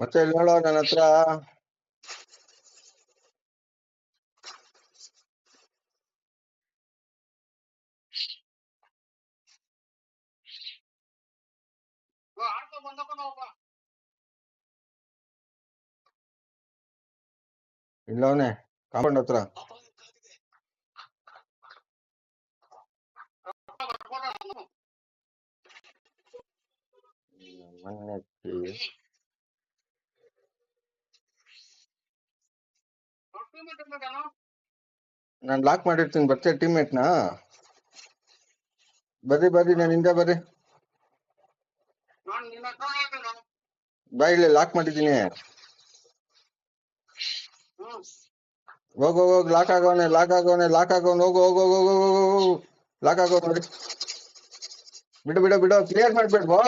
ಮತ್ತೆ ಇಲ್ಲಿ ಹೇಳೋ ನನ್ನ ಹತ್ರ. ಇಲ್ಲವನೇ ಕಾಂಪೌಂಡ್ ಹತ್ರ. ಮೊನ್ನೆ ನಾನು ಲಾಕ್ ಮಾಡಿರ್ತೀನಿ, ಬರ್ತೀಯ ಟೀಮ್ಮೇಟ್ನಾ? ಬರ್ರಿ ನಾನು ಹಿಂದೆ ಬರ್ರಿ. ಬಾ, ಇಲ್ಲಿ ಲಾಕ್ ಮಾಡಿದ್ದೀನಿ. ಹೋಗು ಲಾಕ್ ಆಗೋನೆ ಹೋಗು ಲಾಕ್ ಆಗೋ ನೋಡಿ. ಬಿಡು ಕ್ಲಿಯರ್ ಮಾಡ್ಬೇಡ್ವೋ.